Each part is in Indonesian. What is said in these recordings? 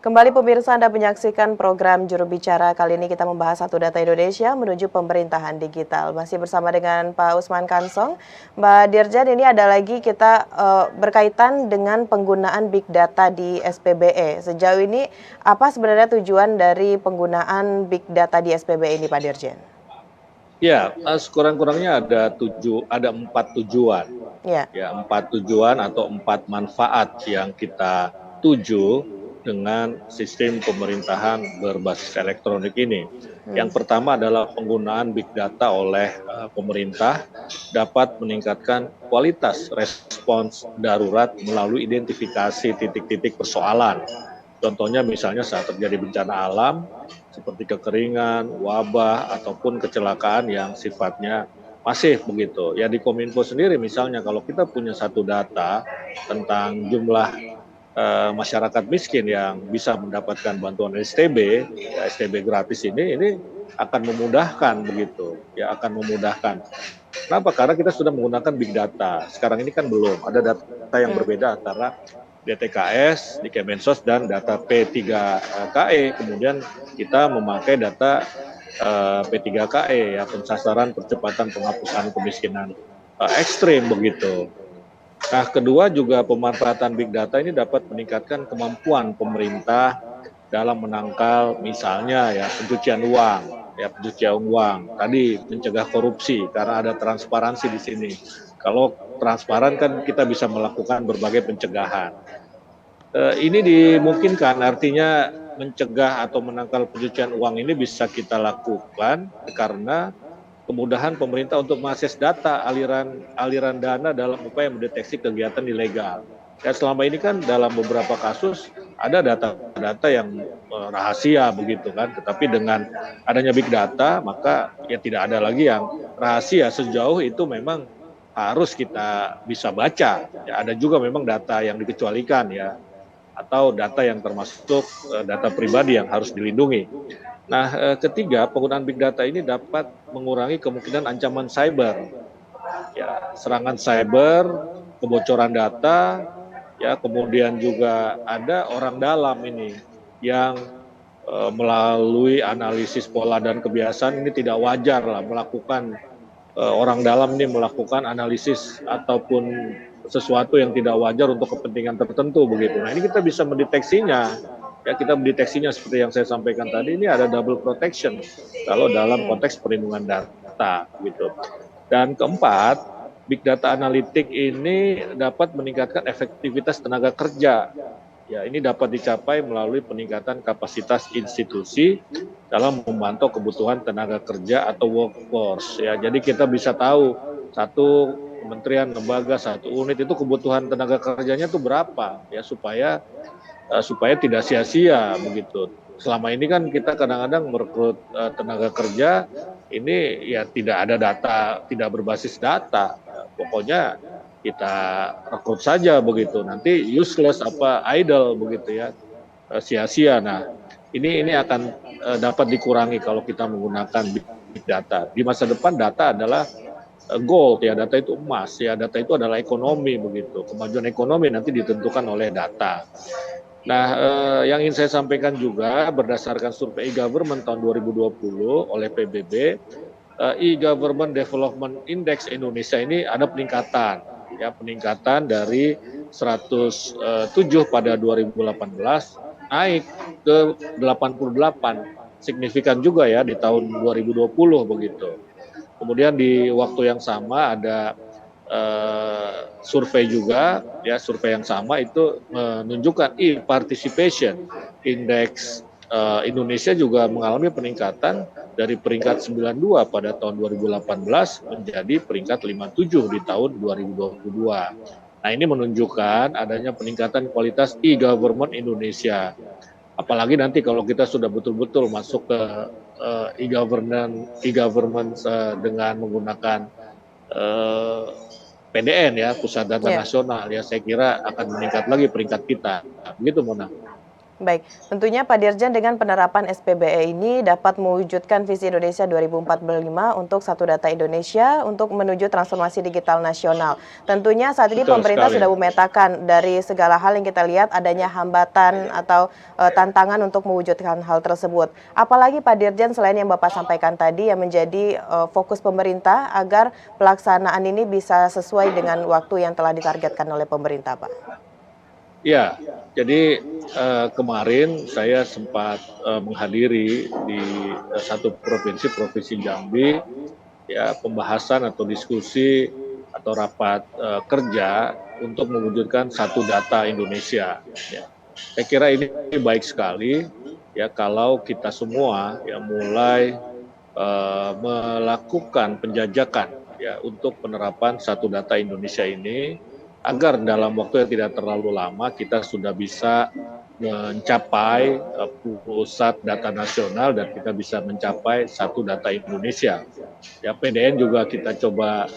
Kembali pemirsa Anda menyaksikan program Juru Bicara. Kali ini kita membahas Satu Data Indonesia menuju pemerintahan digital. Masih bersama dengan Pak Usman Kansong. Mbak Dirjen, ini ada lagi kita berkaitan dengan penggunaan Big Data di SPBE. Sejauh ini apa sebenarnya tujuan dari penggunaan Big Data di SPBE ini, Pak Dirjen? Ya, sekurang-kurangnya ada 4 tujuan. Ya. Ya, 4 tujuan atau 4 manfaat yang kita tuju dengan sistem pemerintahan berbasis elektronik ini. Yang pertama adalah penggunaan big data oleh pemerintah dapat meningkatkan kualitas respons darurat melalui identifikasi titik-titik persoalan. Contohnya misalnya saat terjadi bencana alam seperti kekeringan, wabah, ataupun kecelakaan yang sifatnya masif begitu. Ya di Kominfo sendiri misalnya kalau kita punya satu data tentang jumlah masyarakat miskin yang bisa mendapatkan bantuan STB, ya, STB gratis ini akan memudahkan begitu, ya akan memudahkan. Kenapa? Karena kita sudah menggunakan big data. Sekarang ini kan belum ada data yang berbeda antara DTKS di Kemensos dan data P3KE. Kemudian kita memakai data P3KE ya pensasaran percepatan penghapusan kemiskinan ekstrim begitu. Nah, kedua juga pemanfaatan big data ini dapat meningkatkan kemampuan pemerintah dalam menangkal misalnya ya pencucian uang. Tadi mencegah korupsi karena ada transparansi di sini. Kalau transparan kan kita bisa melakukan berbagai pencegahan. Ini dimungkinkan artinya mencegah atau menangkal pencucian uang ini bisa kita lakukan karena kemudahan pemerintah untuk mengakses data aliran dana dalam upaya mendeteksi kegiatan ilegal. Ya selama ini kan dalam beberapa kasus ada data-data yang rahasia begitu kan, tetapi dengan adanya big data maka ya tidak ada lagi yang rahasia sejauh itu memang harus kita bisa baca. Ya ada juga memang data yang dikecualikan ya atau data yang termasuk data pribadi yang harus dilindungi. Nah, ketiga, penggunaan big data ini dapat mengurangi kemungkinan ancaman cyber. Ya, serangan cyber, kebocoran data, ya, kemudian juga ada orang dalam ini yang melalui analisis pola dan kebiasaan ini tidak wajar lah melakukan orang dalam ini melakukan analisis ataupun sesuatu yang tidak wajar untuk kepentingan tertentu begitu. Nah, ini kita bisa mendeteksinya. Ya, kita mendeteksinya seperti yang saya sampaikan tadi, ini ada double protection kalau dalam konteks perlindungan data gitu. Dan keempat, big data analitik ini dapat meningkatkan efektivitas tenaga kerja. Ya, ini dapat dicapai melalui peningkatan kapasitas institusi dalam memantau kebutuhan tenaga kerja atau workforce. Ya, jadi kita bisa tahu satu kementerian, lembaga, satu unit itu kebutuhan tenaga kerjanya itu berapa ya supaya tidak sia-sia begitu. Selama ini kan kita kadang-kadang merekrut tenaga kerja ini ya tidak ada data, tidak berbasis data. Pokoknya kita rekrut saja begitu. Nanti useless apa idle begitu ya, sia-sia. Nah, ini akan dapat dikurangi kalau kita menggunakan big data. Di masa depan data adalah gold ya, data itu emas ya, data itu adalah ekonomi begitu. Kemajuan ekonomi nanti ditentukan oleh data. Nah, yang ingin saya sampaikan juga berdasarkan survei e-government tahun 2020 oleh PBB, e-government development index Indonesia ini ada peningkatan, ya peningkatan dari 107 pada 2018 naik ke 88, signifikan juga ya di tahun 2020 begitu. Kemudian di waktu yang sama ada survei juga, ya survei yang sama itu menunjukkan e-participation index Indonesia juga mengalami peningkatan dari peringkat 92 pada tahun 2018 menjadi peringkat 57 di tahun 2022. Nah, ini menunjukkan adanya peningkatan kualitas e-government Indonesia. Apalagi nanti kalau kita sudah betul-betul masuk ke e-government dengan menggunakan PDN ya, Pusat Data Nasional ya, saya kira akan meningkat lagi peringkat kita. Begitu Mona. Baik, tentunya Pak Dirjen dengan penerapan SPBE ini dapat mewujudkan visi Indonesia 2045 untuk Satu Data Indonesia untuk menuju transformasi digital nasional. Tentunya saat ini Betul pemerintah sekali. sudah memetakan dari segala hal yang kita lihat adanya hambatan atau tantangan untuk mewujudkan hal tersebut. Apalagi Pak Dirjen selain yang Bapak sampaikan tadi yang menjadi fokus pemerintah agar pelaksanaan ini bisa sesuai dengan waktu yang telah ditargetkan oleh pemerintah, Pak. Ya, jadi kemarin saya sempat menghadiri di satu provinsi, Provinsi Jambi, ya pembahasan atau diskusi atau rapat kerja untuk mewujudkan satu data Indonesia. Ya. Saya kira ini baik sekali ya kalau kita semua ya mulai melakukan penjajakan ya untuk penerapan satu data Indonesia ini agar dalam waktu yang tidak terlalu lama kita sudah bisa mencapai pusat data nasional dan kita bisa mencapai satu data Indonesia. Ya PDN juga kita coba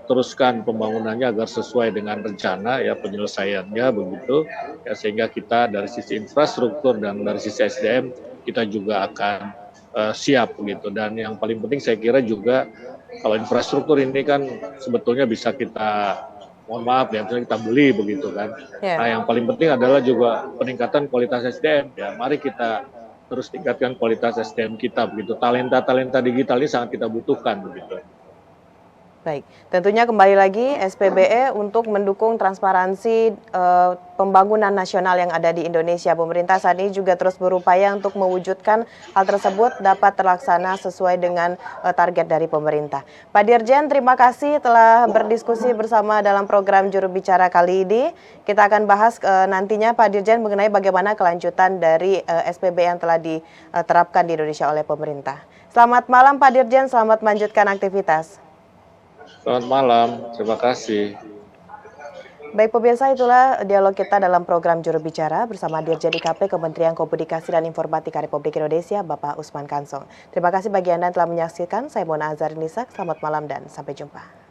teruskan pembangunannya agar sesuai dengan rencana ya penyelesaiannya begitu ya sehingga kita dari sisi infrastruktur dan dari sisi SDM kita juga akan siap begitu. Dan yang paling penting saya kira juga kalau infrastruktur ini kan sebetulnya bisa kita, mohon maaf ya, misalnya kita beli begitu kan. Ya. Nah yang paling penting adalah juga peningkatan kualitas SDM. Ya mari kita terus tingkatkan kualitas SDM kita begitu. Talenta digital ini sangat kita butuhkan begitu. Baik, tentunya kembali lagi SPBE untuk mendukung transparansi pembangunan nasional yang ada di Indonesia. Pemerintah saat ini juga terus berupaya untuk mewujudkan hal tersebut dapat terlaksana sesuai dengan target dari pemerintah. Pak Dirjen, terima kasih telah berdiskusi bersama dalam program Juru Bicara kali ini. Kita akan bahas nantinya Pak Dirjen mengenai bagaimana kelanjutan dari SPBE yang telah diterapkan di Indonesia oleh pemerintah. Selamat malam Pak Dirjen, selamat melanjutkan aktivitas. Selamat malam, terima kasih. Baik pemirsa, itulah dialog kita dalam program Juru Bicara bersama Dirjen IKP Kementerian Komunikasi dan Informatika Republik Indonesia, Bapak Usman Kansong. Terima kasih bagi Anda yang telah menyaksikan. Saya Mona Azhar Nisak, selamat malam dan sampai jumpa.